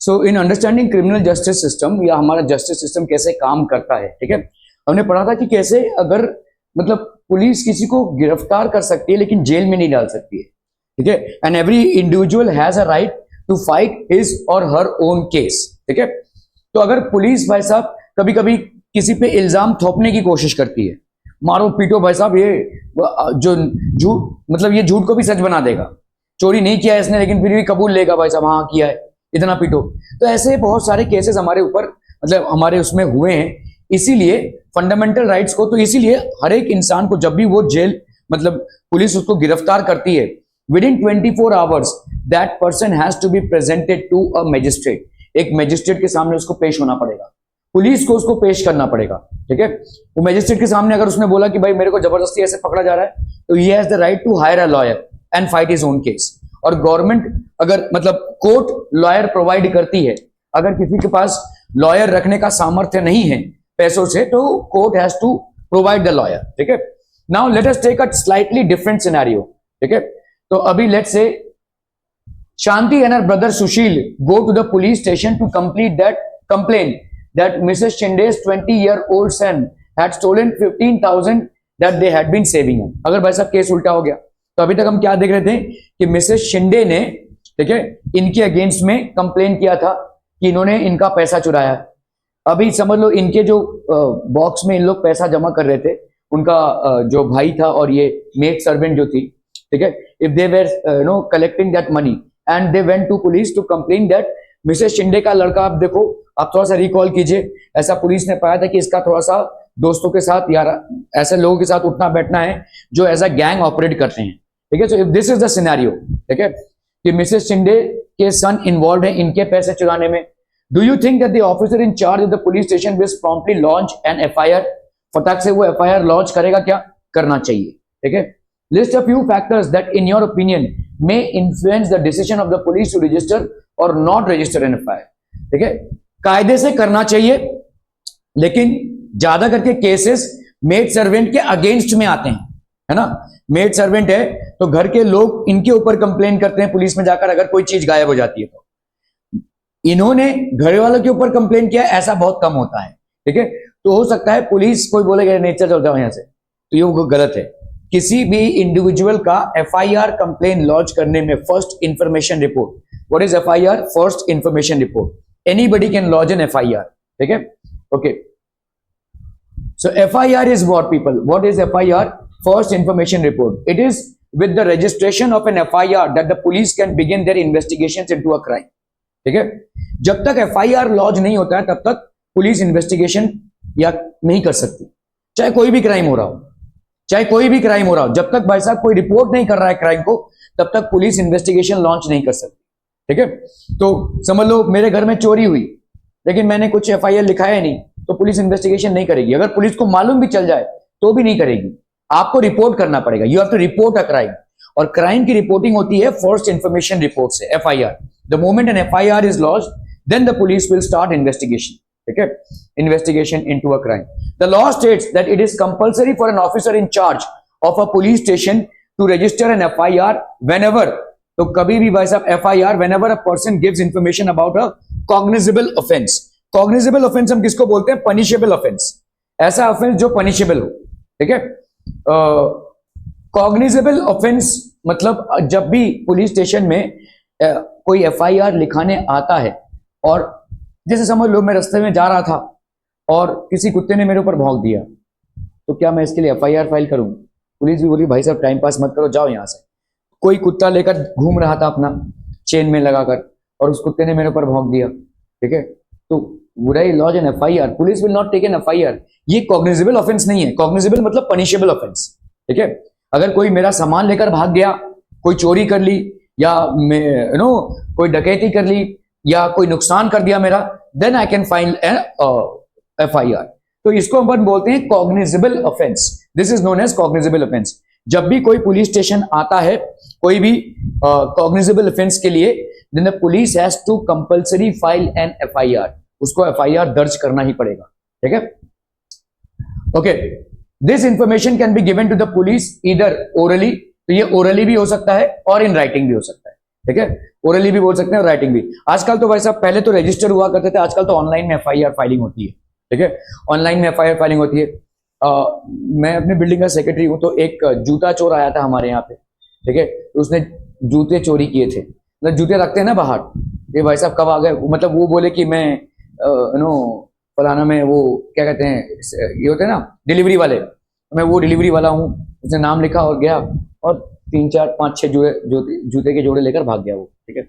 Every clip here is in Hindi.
So in understanding criminal justice system, या हमारा जस्टिस सिस्टम कैसे काम करता है, ठीक है, हमने पढ़ा था कि कैसे अगर मतलब पुलिस किसी को गिरफ्तार कर सकती है लेकिन जेल में नहीं डाल सकती है, ठीक है, and every individual has a right to fight his और हर ओन केस, ठीक है। तो अगर पुलिस भाई साहब कभी कभी किसी पे इल्जाम थोपने की कोशिश करती है, मारो पीटो भाई साहब, ये जो झूठ मतलब ये झूठ को भी सच बना देगा, चोरी नहीं किया है इसने लेकिन फिर भी कबूल लेगा भाई साहब हाँ किया है, इतना पीटो। तो ऐसे बहुत सारे केसेस हमारे ऊपर मतलब हमारे उसमें हुए हैं। इसीलिए फंडामेंटल राइट्स को, तो इसीलिए हर एक इंसान को जब भी वो जेल मतलब पुलिस उसको गिरफ्तार करती है, within 24 hours that person has to be presented to a magistrate, एक मैजिस्ट्रेट के सामने उसको पेश होना पड़ेगा, पुलिस को उसको पेश करना पड़ेगा, ठीक है। वो मैजिस्ट्रेट के सामने अगर उसने बोला कि भाई मेरे को जबरदस्ती ऐसे पकड़ा जा रहा है, तो he has the right to hire a lawyer and fight his own case. और गवर्नमेंट अगर मतलब कोर्ट लॉयर प्रोवाइड करती है, अगर किसी के पास लॉयर रखने का सामर्थ्य नहीं है पैसों से, तो court has to provide the lawyer, ठीक है। Now let us take a slightly different scenario, ठीक है। तो अभी let's say Shanti and her brother Sushil go to the police station to complete that complaint that Mrs. Shinde's 20-year-old son had stolen 15,000 that they had been saving him. अगर भाई साहब केस उल्टा हो गया, तो अभी तक हम क्या देख रहे थे कि मिसेस शिंदे ने, ठीक है, इनके अगेंस्ट में कंप्लेन किया था कि इन्होंने इनका पैसा चुराया। अभी समझ लो इनके जो बॉक्स में इन लोग पैसा जमा कर रहे थे, उनका जो भाई था और ये मेड सर्वेंट जो थी, ठीक है, if they were collecting that money and they went to police to complain that Mrs Shinde का लड़का, आप देखो, आप थोड़ा सा रिकॉल कीजिए, ऐसा पुलिस ने पाया था कि इसका थोड़ा सा दोस्तों के साथ या ऐसे लोगों के साथ उठना बैठना है जो एज अ गैंग ऑपरेट करते हैं, ठीक है। So if this is the scenario, ठीक है, कि मिसेस शिंदे के सन इन्वॉल्व है इनके पैसे चुराने में, do you think that the officer in charge of the police station will promptly launch an FIR? फटाक से वो एफआईआर लॉन्च करेगा क्या? करना चाहिए, ठीक है। List a few factors that in your opinion may influence the decision of the police to register or not register an FIR, ठीक है। कायदे से करना चाहिए, लेकिन ज्यादा करके केसेस मेड सर्वेंट के अगेंस्ट में आते हैं, है ना। मेड सर्वेंट है तो घर के लोग इनके ऊपर कंप्लेन करते हैं पुलिस में जाकर, अगर कोई चीज गायब हो जाती है तो। इन्होंने घर वालों के ऊपर कंप्लेन किया, ऐसा बहुत कम होता है, ठीक है। तो हो सकता है पुलिस कोई बोलेगा नहीं चल जाओ यहां से, तो ये गलत है। किसी भी इंडिविजुअल का एफआईआर कंप्लेन लॉन्च करने में first information report, what is FIR? First information report, anybody can launch an FIR, ठीक है, okay. So FIR is what people, what is FIR? First information report. It is with the registration of an FIR that the police can begin their investigations into a crime, ठीक है। जब तक एफआईआर लॉन्च नहीं होता है तब तक पुलिस इन्वेस्टिगेशन या नहीं कर सकती, चाहे कोई भी क्राइम हो रहा हो, चाहे कोई भी क्राइम हो रहा हो, जब तक भाई साहब कोई रिपोर्ट नहीं कर रहा है क्राइम को, तब तक पुलिस इन्वेस्टिगेशन लॉन्च नहीं कर सकती, ठीक है। तो समझ लो मेरे घर में चोरी हुई लेकिन मैंने कुछ एफआईआर लिखाया नहीं, तो पुलिस इन्वेस्टिगेशन नहीं करेगी। अगर पुलिस को मालूम भी चल जाए तो भी नहीं करेगी, आपको रिपोर्ट करना पड़ेगा, you have to report a crime. और क्राइम की रिपोर्टिंग होती है फर्स्ट इंफॉर्मेशन रिपोर्ट से, FIR. The moment an FIR is launched, then the police will start investigation, ठीक है, investigation into a crime. The law states that it is compulsory for an officer in charge of a police station to register an FIR whenever, तो कभी भी भाई साहब FIR whenever a person gives information about a cognizable offence. Cognizable offence हम किसको बोलते हैं? पनिशेबल ऑफेंस, ऐसा ऑफेंस जो पनिशेबल हो, ठीक है। कॉग्निजेबल ऑफेंस मतलब जब भी पुलिस स्टेशन में कोई एफआईआर लिखाने आता है, और जैसे समझ लो मैं रास्ते में जा रहा था और किसी कुत्ते ने मेरे ऊपर भौंक दिया, तो क्या मैं इसके लिए एफआईआर फाइल करूं? पुलिस भी बोली भाई साहब टाइम पास मत करो, जाओ यहां से। कोई कुत्ता लेकर घूम रहा था अपना चेन में लगाकर, और उस कुत्ते ने मेरे ऊपर भौंक दिया, ठीक है, तो would I launch an FIR? Police will not take an FIR. ये कॉग्निजेबल ऑफेंस नहीं है, कॉग्निजेबल मतलब पनिशेबल ऑफेंस, ठीक है। अगर कोई मेरा सामान लेकर भाग गया, कोई चोरी कर ली, या कोई डकैती कर ली, या कोई नुकसान कर दिया मेरा, then I can file an FIR. तो इसको अपन बोलते हैं cognizable offence, this is known as cognizable offence. जब भी कोई पुलिस स्टेशन आता है कोई भी कॉग्निजेबल ऑफेंस के लिए, then the police has to compulsory file an FIR, उसको एफआईआर दर्ज करना ही पड़ेगा, ठीक है, okay. This information can be given to the police either orally, तो ये ओरली भी हो सकता है और इन राइटिंग भी हो सकता है, ठीक है, ओरली भी बोल सकते हैं और राइटिंग भी। आजकल तो वैसा, पहले तो रजिस्टर हुआ करते थे, आजकल तो ऑनलाइन में एफआईआर फाइलिंग होती है। ठीक है, ऑनलाइन में एफआईआर फाइलिंग होती है। मैं अपने बिल्डिंग का सेक्रेटरी हूँ, तो एक जूता चोर आया था हमारे यहाँ पे। ठीक है, तो उसने जूते चोरी किए थे, मतलब जूते रखते हैं ना बाहर, ये भाई साहब कब आ गए, मतलब वो बोले कि मैं फलाना में, वो क्या कहते हैं, ये होते हैं ना डिलीवरी वाले, मैं वो डिलीवरी वाला हूँ। उसने नाम लिखा और गया, और 3 4 5 6 जूते के जोड़े लेकर भाग गया वो। ठीक है,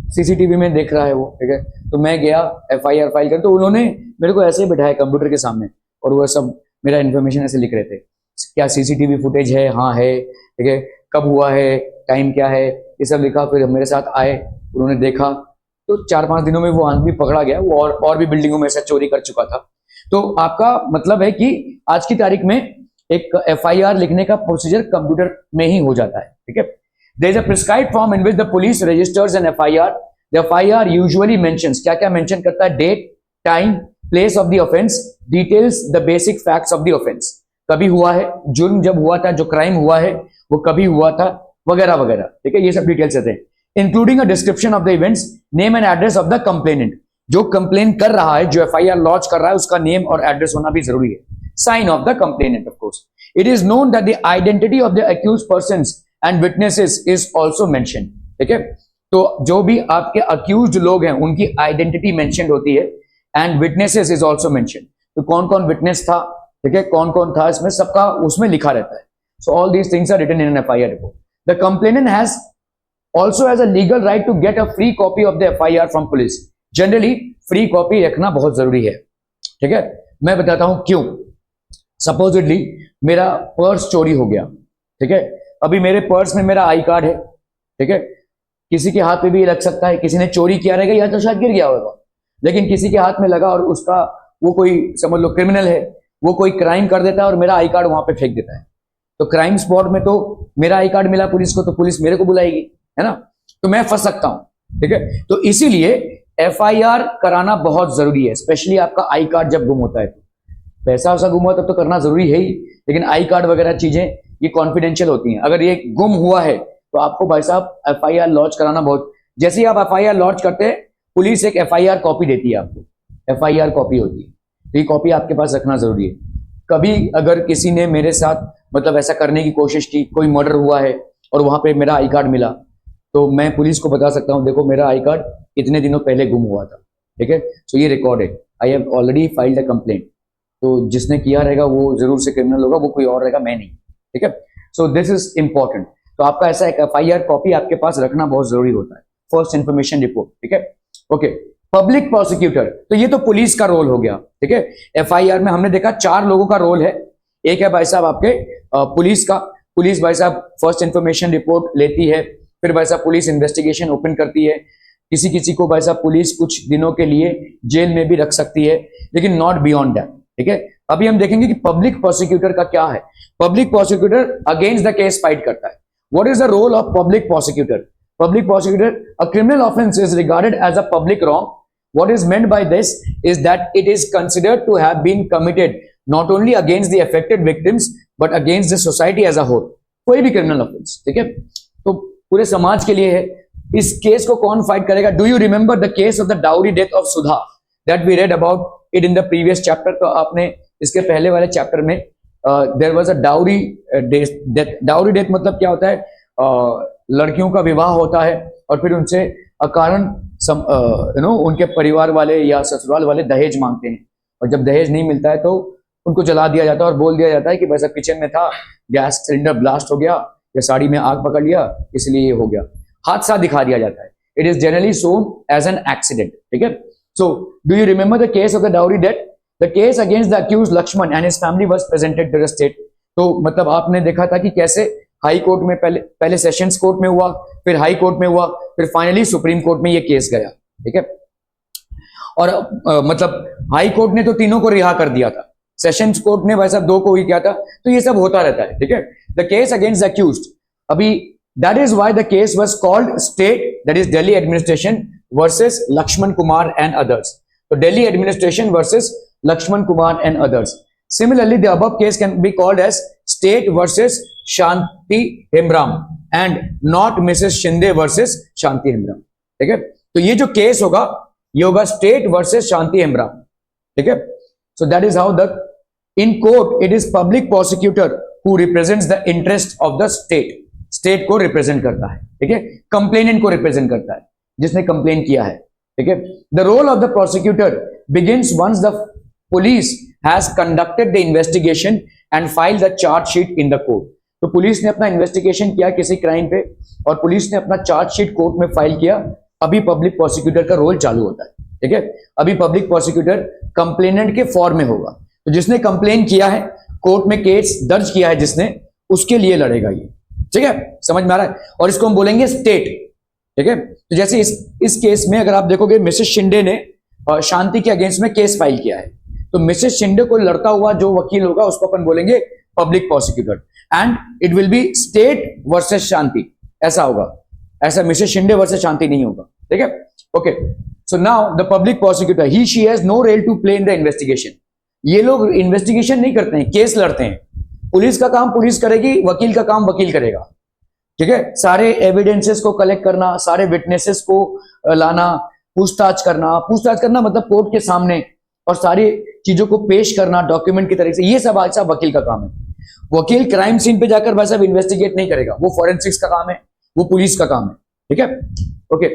सीसीटीवी में देख रहा है वो। ठीक है, तो मैं गया एफआईआर फाइल कर, तो उन्होंने मेरे को ऐसे ही बिठाया कंप्यूटर के सामने, और वो सब मेरा इन्फॉर्मेशन ऐसे लिख रहे थे, क्या सीसीटीवी फुटेज है, हाँ है, ठीक है, कब हुआ है, टाइम क्या है, ये सब लिखा। फिर मेरे साथ आए, उन्होंने देखा, तो 4 5 दिनों में वो आदमी पकड़ा गया। वो और भी बिल्डिंगों में ऐसा चोरी कर चुका था। तो आपका मतलब है कि आज की तारीख में एक एफआईआर लिखने का प्रोसीजर कंप्यूटर में ही हो जाता है। ठीक है, there is a prescribed form in which the police registers an FIR. The FIR usually mentions, क्या क्या मेंशन करता है, date, time, place of the offence, details the basic facts of the offence, कभी हुआ है, जुर्म जब हुआ था, जो क्राइम हुआ है वो कभी हुआ था, वगैरह वगैरह। ठीक है, ये सब डिटेल्स रहते हैं, including a description of the events, name and address of the complainant. जो कंप्लेन कर रहा है, जो एफआईआर लॉन्च कर रहा है, उसका नेम और एड्रेस होना भी जरूरी है। Sign of the complainant, of course. It is known that the identity of the accused persons and witnesses is also mentioned. ठीक है, तो जो भी आपके अक्यूज्ड लोग हैं उनकी आइडेंटिटी मेंशन होती है, and witnesses is also mentioned. तो कौन कौन विटनेस था, ठीक है, कौन कौन था, इसमें सबका उसमें लिखा रहता है। So all these things are written in an FIR report. The complainant has also has a legal right to get a free copy of the FIR from police. Generally free copy रखना बहुत जरूरी है। ठीक है, मैं बताता हूं क्यों। सपोजिटली मेरा पर्स चोरी हो गया। ठीक है, अभी मेरे पर्स में मेरा आई कार्ड है। ठीक है, किसी के हाथ में भी लग सकता है, किसी ने चोरी किया रहेगा या तो शायद गिर गया होगा, लेकिन किसी के हाथ में लगा और उसका, वो कोई समझ लो क्रिमिनल है, वो कोई क्राइम कर देता है और मेरा आई कार्ड वहां पे फेंक देता है। तो क्राइम स्पॉट में तो मेरा आई कार्ड मिला पुलिस को, तो पुलिस मेरे को बुलाएगी, है ना, तो मैं फंस सकता हूं। ठीक है, तो इसीलिए एफआईआर कराना बहुत जरूरी है, स्पेशली आपका आई कार्ड जब गुम होता है। तो पैसा वैसा गुम हुआ तब तो करना जरूरी है ही, लेकिन आई कार्ड वगैरह चीजें ये कॉन्फिडेंशियल होती हैं। अगर ये गुम हुआ है तो आपको भाई साहब एफआईआर लॉन्च कराना बहुत, जैसे ही आप एफआईआर लॉन्च करते हैं, पुलिस एक एफआईआर कॉपी देती है आपको, एफआईआर कॉपी होती है, तो ये कॉपी आपके पास रखना जरूरी है। कभी अगर किसी ने मेरे साथ मतलब ऐसा करने की कोशिश की, कोई मर्डर हुआ है और वहां पे मेरा आई कार्ड मिला, तो मैं पुलिस को बता सकता हूं, देखो मेरा आई कार्ड इतने दिनों पहले गुम हुआ था। ठीक है, सो ये रिकॉर्ड है, I have already filed a complaint. तो जिसने किया रहेगा वो जरूर से क्रिमिनल होगा, वो कोई और रहेगा, मैं नहीं। ठीक है, सो दिस इज इंपॉर्टेंट। तो आपका ऐसा एक एफआईआर कॉपी आपके पास रखना बहुत जरूरी होता है, फर्स्ट इन्फॉर्मेशन रिपोर्ट। ठीक है, ओके। पब्लिक प्रोसिक्यूटर, तो ये तो पुलिस का रोल हो गया। ठीक है, एफआईआर में हमने देखा 4 लोगों का रोल है। एक है भाई साहब आपके पुलिस का, पुलिस भाई साहब फर्स्ट इन्फॉर्मेशन रिपोर्ट लेती है, फिर भाई साहब पुलिस इन्वेस्टिगेशन ओपन करती है। किसी किसी को भाई साहब पुलिस कुछ दिनों के लिए जेल में भी रख सकती है, लेकिन नॉट बियॉन्ड दैट। ठीक है, अभी हम देखेंगे कि पब्लिक प्रोसिक्यूटर का क्या है। Public prosecutor against the case fight करता है। What is the role of public prosecutor? Public prosecutor, a criminal offense is regarded as a public wrong. What is meant by this is that it is considered to have been committed not only against the affected victims but against the society as a whole. कोई भी criminal offense, ठीक है, तो पूरे समाज के लिए है। इस केस को कौन फाइट करेगा? Do you remember the case of the dowry death of Sudha that we read about it in the previous chapter? तो आपने इसके पहले वाले चैप्टर में there was a dowry death. Dowry death मतलब क्या होता है? लड़कियों का विवाह होता है और फिर उनसे अकारण उनके परिवार वाले या ससुराल वाले दहेज मांगते हैं, और जब दहेज नहीं मिलता है तो उनको जला दिया जाता है और बोल दिया जाता है कि वैसा किचन में था, गैस सिलेंडर ब्लास्ट हो गया या साड़ी में आग पकड़ लिया, इसलिए ये हो गया। हादसा दिखा दिया जाता है। It is generally shown as an accident. ठीक है, so do you remember the case of the dowry death? The case against the accused Lakshman and his family was presented to the state. तो मतलब आपने देखा था कि कैसे हाई कोर्ट में पहले सेशंस कोर्ट में हुआ, फिर हाई कोर्ट में हुआ, फिर फाइनली सुप्रीम कोर्ट में ये केस गया। ठीक है, और मतलब हाई कोर्ट ने तो तीनों को रिहा कर दिया था, सेशंस कोर्ट ने भाई साहब 2 को ही किया था। तो ये सब होता रहता है। ठीक है, the case against the accused, अभी that is why the case was called state, that is Delhi administration versus Lakshman Kumar and others. तो Delhi administration versus Lakshman Kumar and others. Similarly, the above case can be called as state versus Shanti Hemram. And not Mrs Shinde versus Shanti Hembram. ठीक है, तो ये जो केस होगा ये होगा स्टेट वर्सेस शांति हेम्ब्रम। ठीक है, so that is how the in court it is public prosecutor who represents the interest of the state. State को रिप्रेजेंट करता है। ठीक है, कंप्लेनेंट को रिप्रेजेंट करता है, जिसने कंप्लेन किया है। ठीक है, the role of the prosecutor begins once the police has conducted the investigation and file the chargesheet in the court. तो पुलिस ने अपना इन्वेस्टिगेशन किया किसी क्राइम पे और पुलिस ने अपना चार्जशीट कोर्ट में फाइल किया, अभी पब्लिक प्रोसिक्यूटर का रोल चालू होता है। ठीक है, अभी पब्लिक प्रोसिक्यूटर कंप्लेनेंट के फॉर्म में होगा। तो जिसने कंप्लेन किया है, कोर्ट में केस दर्ज किया है जिसने, उसके लिए लड़ेगा ये। ठीक है, समझ में आ रहा है? और इसको हम बोलेंगे स्टेट। ठीक है, तो जैसे इस केस में अगर आप देखोगे मिसेस शिंदे ने शांति के अगेंस्ट में केस फाइल किया है, तो मिसेस शिंदे को लड़ता हुआ जो वकील होगा उसको अपन बोलेंगे public prosecutor, and it will be state versus Shanti, ऐसा होगा। ऐसा मिसेस शिंदे वर्सेस शांति नहीं होगा। ठीक है, okay. So now the public prosecutor he she has no role to play in the investigation. ये लोग इन्वेस्टिगेशन नहीं करते हैं, केस लड़ते हैं। पुलिस का काम पुलिस करेगी, वकील का काम वकील करेगा। ठीक है, सारे एविडेंसेस को कलेक्ट करना, सारे विटनेसेस को लाना, पूछताछ करना मतलब कोर्ट के सामने, और सारी चीजों को पेश करना डॉक्यूमेंट की तरह से, ये सब आज वकील का काम है। वकील क्राइम सीन पे जाकर भाई साहब इन्वेस्टिगेट नहीं करेगा, वो फॉरेंसिक्स का काम है, वो पुलिस का काम है। ठीक है, okay.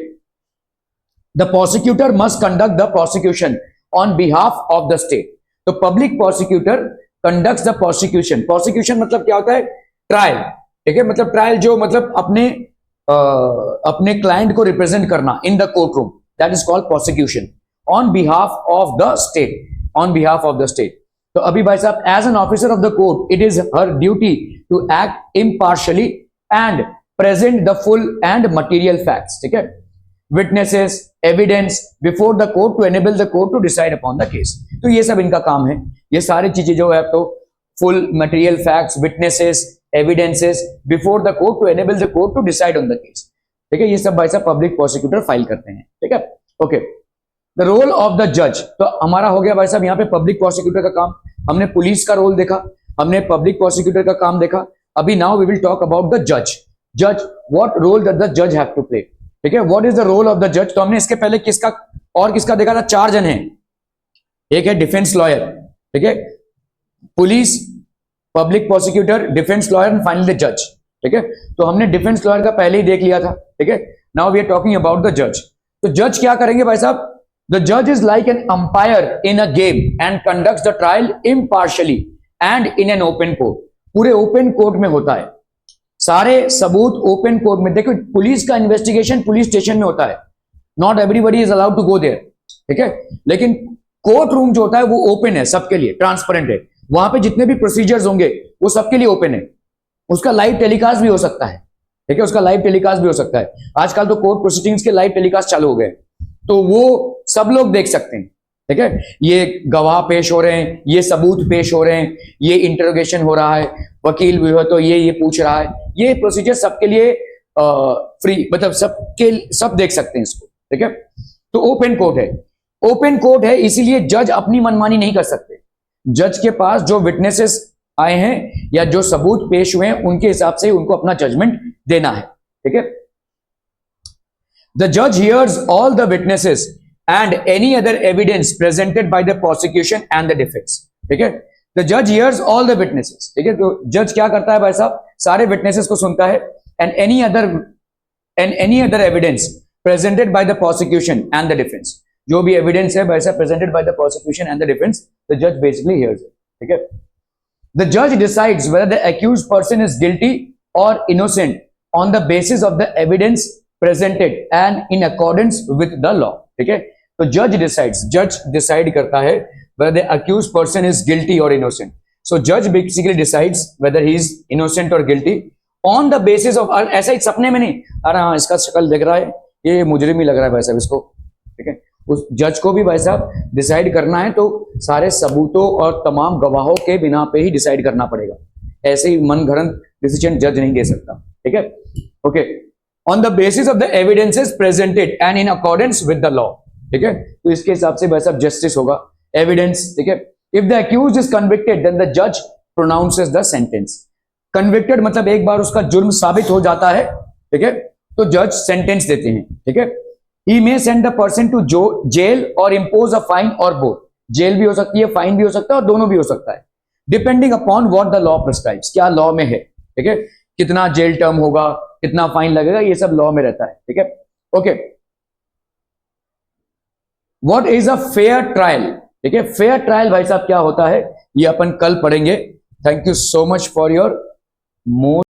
The prosecutor must conduct the prosecution on behalf of the state. तो public prosecutor conducts the prosecution. Prosecution मतलब क्या होता है? ट्रायल। ठीक है, मतलब ट्रायल जो मतलब अपने क्लाइंट को रिप्रेजेंट करना in the court room, that is called prosecution on behalf of the state, on behalf of the state. तो अभी भाई साहब as an officer of the court it is her duty to act impartially and present the full and material facts. ठीक है, witnesses, evidence before the court to enable the court to decide upon the case. तो ये सब इनका काम है। ये सारी चीजें जो है तो full material facts, witnesses, evidences before the court to enable the court to decide on the case. ठीक है, ये सब भाई साहब पब्लिक प्रोसिक्यूटर फाइल करते हैं। ठीक है, okay. The role of the जज, तो हमारा हो गया भाई साहब यहाँ पे पब्लिक प्रोसिक्यूटर का काम। हमने पुलिस का रोल देखा, हमने पब्लिक प्रोसिक्यूटर का काम देखा। अभी now we will talk about the जज। जज, व्हाट रोल डज द जज हैव टू प्ले? ठीक है, what is the role of the जज? तो हमने इसके पहले किसका देखा था? 4 जन हैं। एक है डिफेंस लॉयर, ठीक है, police, public prosecutor, defence lawyer and finally the जज। ठीक है, तो हमने डिफेंस लॉयर का पहले ही देख लिया था। ठीक है, now we are talking about the जज। तो जज क्या करेंगे भाई साहब? द जज is like an umpire in a game and conducts the trial impartially and in an open court. पूरे ओपन कोर्ट में होता है, सारे सबूत ओपन कोर्ट में। देखो, पुलिस का इन्वेस्टिगेशन पुलिस स्टेशन में होता है, not everybody is allowed to go there. ठीक है, लेकिन कोर्ट रूम जो होता है वो ओपन है, सबके लिए ट्रांसपेरेंट है। वहां पे जितने भी प्रोसीजर्स होंगे वो सबके लिए ओपन है। उसका लाइव टेलीकास्ट भी हो सकता है। ठीक है, उसका लाइव टेलीकास्ट भी हो सकता है। आजकल तो कोर्ट प्रोसीडिंग्स के लाइव टेलीकास्ट चालू हो गए, तो वो सब लोग देख सकते हैं। ठीक है, ये गवाह पेश हो रहे हैं, ये सबूत पेश हो रहे हैं, ये इंटरोगेशन हो रहा है, वकील भी हो तो ये पूछ रहा है, ये प्रोसीजर सबके लिए फ्री, मतलब सब देख सकते हैं इसको। ठीक है, तो ओपन कोर्ट है। ओपन कोर्ट है इसीलिए जज अपनी मनमानी नहीं कर सकते। जज के पास जो विटनेसेस आए हैं या जो सबूत पेश हुए हैं उनके हिसाब से उनको अपना जजमेंट देना है। ठीक है, द जज hears all the witnesses and any other evidence presented by the prosecution and the defence. ठीक है, द जज हियर्स ऑल द विटनेसेस। ठीक है, तो जज क्या करता है भाई साहब? सारे विटनेसेस को सुनता है, and any other evidence presented by the prosecution and the defence. जो भी एविडेंस है वैसा presented by the prosecution and the defence, the जज बेसिकली हियर्स इट। ठीक है, द जज decides whether the accused person is guilty और innocent on the basis of the evidence presented and in accordance with the law. ठीक है, तो जज डिसाइड करता है whether the accused person is guilty or innocent. So judge basically decides whether he is innocent or guilty on the basis of, ऐसा ही सपने में नहीं, अरे हाँ इसका शक्ल देख रहा है, ये मुजरिम ही लग रहा है भाई साहब इसको। ठीक है, उस जज को भी भाई साहब डिसाइड करना है तो सारे सबूतों और तमाम गवाहों के बिना पे ही डिसाइड करना पड़ेगा। ऐसे ही मनगढ़ंत डिसीजन जज नहीं दे सकता। ठीक है, okay, on the basis of the evidences presented and in accordance with the law. ठीक है, तो इसके हिसाब से भाई साहब जस्टिस होगा। एविडेंस, ठीक है, if the accused is convicted then the जज प्रोनाउंसेस द सेंटेंस। कन्विक्टेड मतलब एक बार उसका जुर्म साबित हो जाता है, ठीक है, तो जज सेंटेंस देते हैं, ठीक है। He may send the person to jail और इम्पोज अ फाइन और बोथ, जेल भी हो सकती है, फाइन भी हो सकता है, और दोनों भी हो सकता है, depending upon what the law prescribes, क्या लॉ में है, ठीक है, कितना जेल टर्म होगा, कितना फाइन लगेगा, ये सब लॉ में रहता है, ठीक है। Okay, what is a fair trial, ठीक है, फेयर ट्रायल भाई साहब क्या होता है, ये अपन कल पढ़ेंगे। Thank you so much for your most